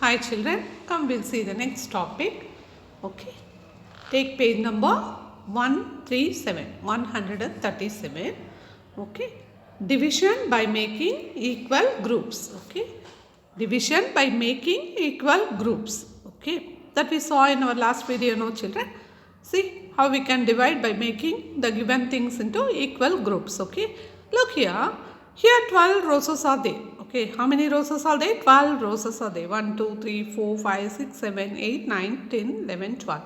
Hi children, come we'll see the next topic. Okay, take page number 137. Okay, division by making equal groups. Okay, division by making equal groups. Okay, that we saw in our last video, no children. See how we can divide by making the given things into equal groups. Okay, look here. Here 12 roses are there. Okay, how many roses are there? 12 roses are there. 1, 2, 3, 4, 5, 6, 7, 8, 9, 10, 11, 12.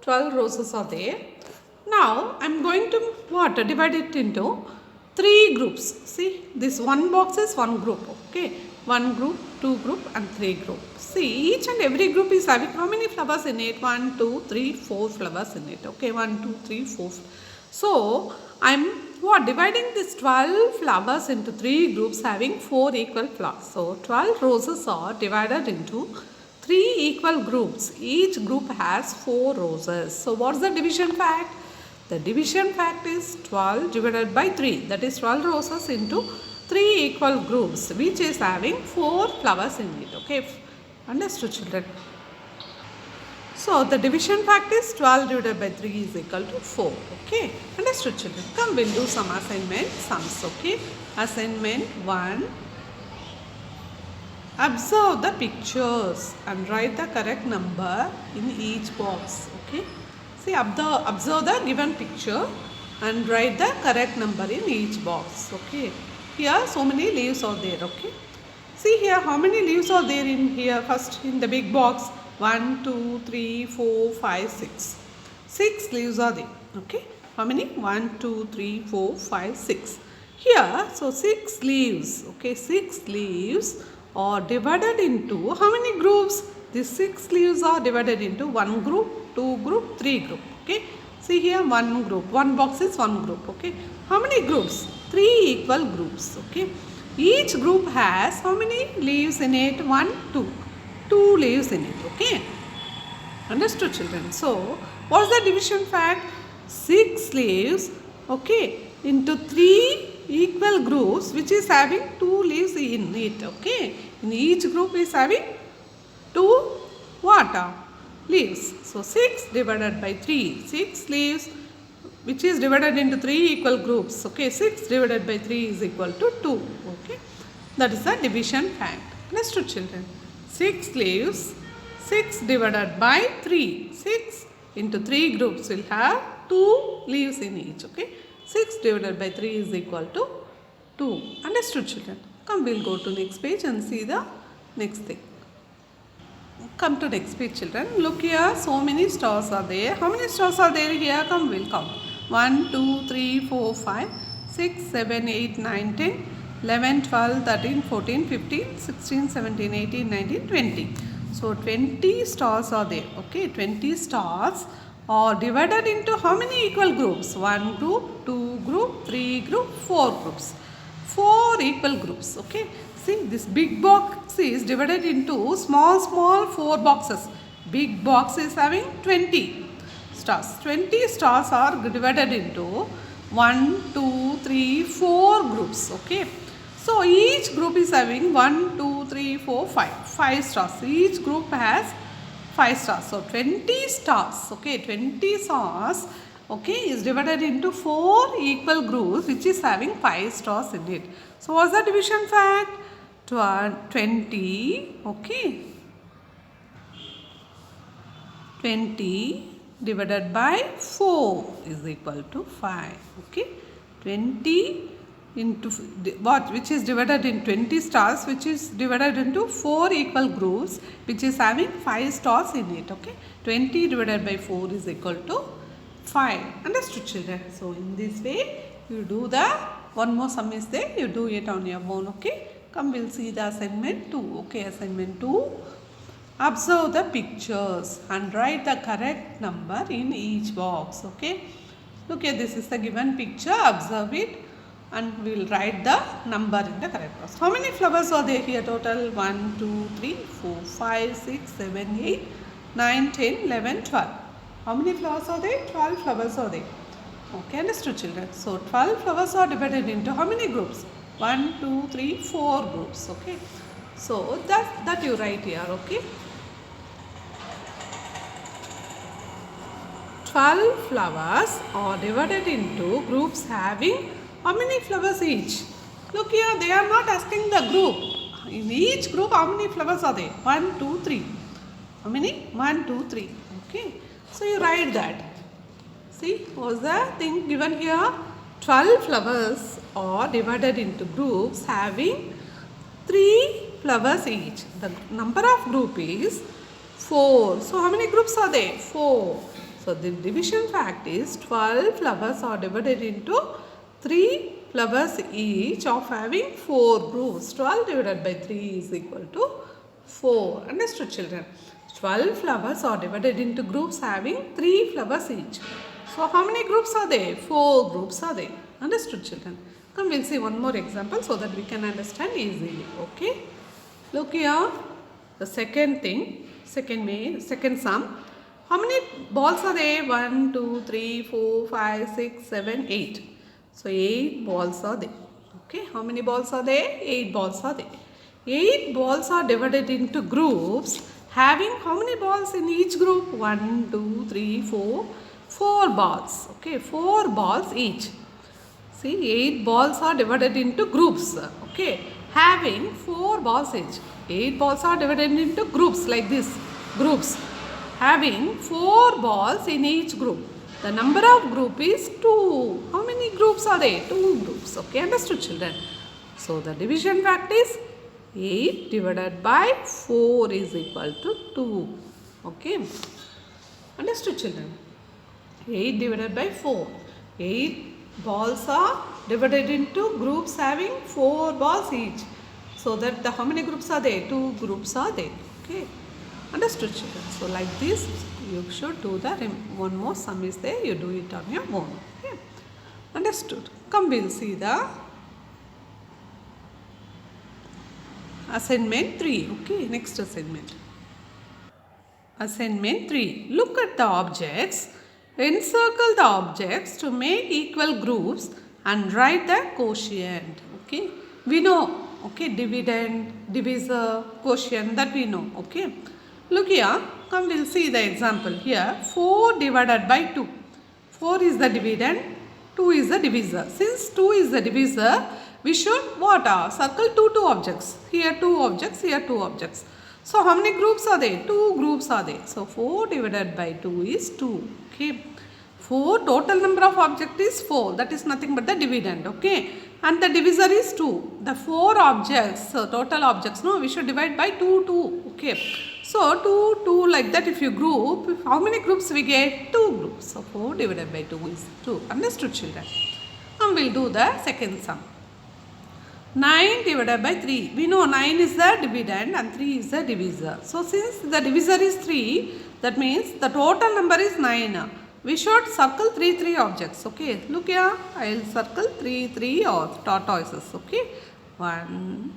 12 roses are there. Now, I am going to what? Divide it into 3 groups. See, this one box is one group. Okay, 1 group, 2 group and 3 group. See, each and every group is having how many flowers in it? 1, 2, 3, 4 flowers in it. Okay, 1, 2, 3, 4. So, I am dividing this 12 flowers into 3 groups having 4 equal flowers. So, 12 roses are divided into 3 equal groups. Each group has 4 roses. So, what's the division fact? The division fact is 12 divided by 3. That is 12 roses into 3 equal groups which is having 4 flowers in it. Okay, understood children? So, the division fact is 12 divided by 3 is equal to 4. Okay, understood children? Come, we'll do some assignment sums. Okay, assignment 1. Observe the pictures and write the correct number in each box. Okay, see, observe the given picture and write the correct number in each box. Okay, here so many leaves are there. Okay, see here how many leaves are there in here. First in the big box, 1, 2, 3, 4, 5, 6. 6 leaves are there. Okay, how many? 1, 2, 3, 4, 5, 6. Here, so 6 leaves. Okay, 6 leaves are divided into how many groups? These 6 leaves are divided into 1 group, 2 group, 3 group. Okay, see here 1 group. One box is 1 group. Okay, how many groups? 3 equal groups. Okay, each group has how many leaves in it? 1, 2. 2 leaves in it. Okay, understood children? So, what's the division fact? 6 leaves, okay, into 3 equal groups which is having 2 leaves in it. Okay, in each group is having 2 what? Leaves. So, 6 divided by 3. 6 leaves which is divided into 3 equal groups. Okay, 6 divided by 3 is equal to 2. Okay, that is the division fact. Understood children? 6 leaves, 6 divided by 3. 6 into 3 groups will have 2 leaves in each. Okay, 6 divided by 3 is equal to 2. Understood children? Come, we'll go to next page and see the next thing. Come to next page children. Look here, so many stars are there. How many stars are there here? Come, we'll count. 1, 2, 3, 4, 5, 6, 7, 8, 9, 10. 11, 12, 13, 14, 15, 16, 17, 18, 19, 20. So, 20 stars are there. Okay, 20 stars are divided into how many equal groups? 1 group, 2 group, 3 group, 4 groups. 4 equal groups. Okay, see, this big box is divided into small 4 boxes. Big box is having 20 stars. 20 stars are divided into 1, 2, 3, 4 groups. Okay, so each group is having 1, 2, 3, 4, 5. 5 stars. Each group has 5 stars. So 20 stars. Okay, 20 stars. Okay, is divided into 4 equal groups which is having 5 stars in it. So what's the division fact? 20. Okay, 20 divided by 4 is equal to 5. Okay, 20 into what, which is divided in 20 stars, which is divided into 4 equal groups which is having 5 stars in it. Okay, 20 divided by 4 is equal to 5. Understood children? So, in this way you do the one more sum is there, you do it on your own. Okay, come, we'll see the assignment 2. Okay, assignment 2. Observe the pictures and write the correct number in each box. Okay, look here, this is the given picture. Observe it and we will write the number in the correct box. How many flowers are there here total? 1, 2, 3, 4, 5, 6, 7, 8, 9, 10, 11, 12. How many flowers are there? 12 flowers are there. Okay, understood children? So, 12 flowers are divided into how many groups? 1, 2, 3, 4 groups. Okay, So that you write here, okay. 12 flowers are divided into groups having how many flowers each? Look here, they are not asking the group. In each group, how many flowers are there? 1, 2, 3. How many? 1, 2, 3. Okay. So you write that. See, what's the thing given here? 12 flowers are divided into groups having 3 flowers each. The number of group is 4. So how many groups are there? 4. So the division fact is 12 flowers are divided into 3 flowers each of having 4 groups. 12 divided by 3 is equal to 4. Understood, children? 12 flowers are divided into groups having 3 flowers each. So how many groups are there? 4 groups are there. Understood, children? Come, we'll see one more example so that we can understand easily. Okay. Look here. The second thing, second sum. How many balls are there? 1, 2, 3, 4, 5, 6, 7, 8. So 8 balls are there. Okay. How many balls are there? 8 balls are there. 8 balls are divided into groups having how many balls in each group? 1, 2, 3, 4. 4 balls. Okay. 4 balls each. See, 8 balls are divided into groups. Okay. Having 4 balls each. 8 balls are divided into groups like this. Groups. Having 4 balls in each group. The number of group is 2. How many groups are there? 2 groups. Okay. Understood, children? So, the division fact is 8 divided by 4 is equal to 2. Okay. Understood, children? 8 divided by 4. 8 balls are divided into groups having 4 balls each. So that how many groups are there? 2 groups are there. Okay. Understood, children? So like this you should do that. One more sum is there. You do it on your own. Okay. Understood. Come, we'll see the assignment 3. Okay. Next assignment. Assignment 3. Look at the objects. Encircle the objects to make equal groups and write the quotient. Okay. We know. Okay. Dividend, divisor, quotient, that we know. Okay. Look here. Come, we'll see the example here. 4 divided by 2. 4 is the dividend. 2 is the divisor. Since 2 is the divisor, we should what? Circle 2 objects. Here 2 objects. Here 2 objects. So how many groups are there? 2 groups are there. So 4 divided by 2 is 2. Okay. 4 total number of object is 4. That is nothing but the dividend. Okay. And the divisor is 2. The 4 objects, so total objects, no, we should divide by 2, 2. Okay. So 2, 2 like that if you group, how many groups we get? 2 groups. So 4 divided by 2 is 2. Understood, children? And we'll do the second sum. 9 divided by 3. We know 9 is the dividend and 3 is the divisor. So since the divisor is 3, that means the total number is 9. We should circle 3 objects. Okay. Look here. I will circle 3 or tortoises. Okay. 1.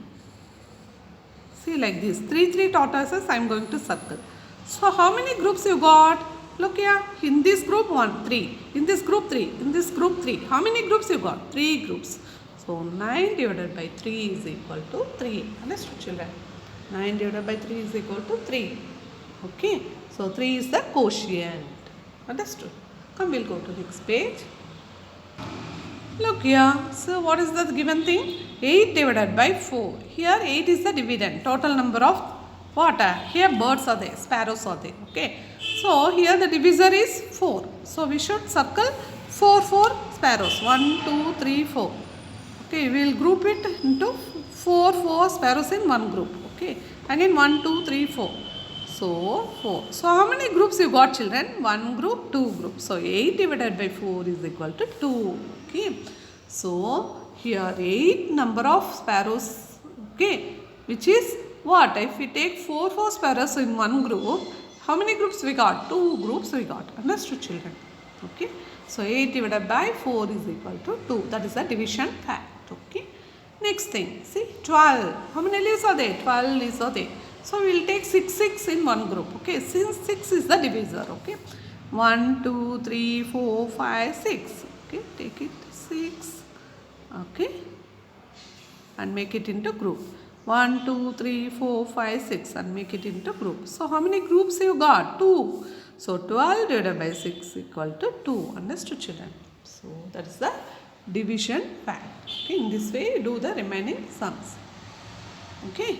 See like this. 3 tortoises I am going to circle. So how many groups you got? Look here. In this group 1, 3. In this group 3. In this group 3. How many groups you got? 3 groups. So 9 divided by 3 is equal to 3. Understood, children? 9 divided by 3 is equal to 3. Okay. So 3 is the quotient. Understood? Come, we'll go to next page. Look here. So what is the given thing? 8 divided by 4. Here 8 is the dividend. Total number of what? Here birds are there. Sparrows are there. Okay. So here the divisor is 4. So we should circle 4 sparrows. 1, 2, 3, 4. Okay, we will group it into 4 sparrows in one group. Okay, again 1, 2, 3, 4. So 4. So how many groups you got, children? 1 group, 2 groups. So 8 divided by 4 is equal to 2. Okay, so here 8 number of sparrows. Okay, which is what? If we take 4 sparrows in one group, how many groups we got? 2 groups we got. Understood, children? Okay, so 8 divided by 4 is equal to 2. That is the division fact. Okay. Next thing, see 12. How many leaves are there? 12 leaves are there. So we will take 6 in one group. Okay. Since 6 is the divisor. Okay. 1, 2, 3, 4, 5, 6. Okay. Take it 6. Okay. And make it into group. 1, 2, 3, 4, 5, 6 and make it into groups. So how many groups you got? 2. So 12 divided by 6 equal to 2. Understood, children? So that is the division fact. Okay, in this way do the remaining sums. Okay.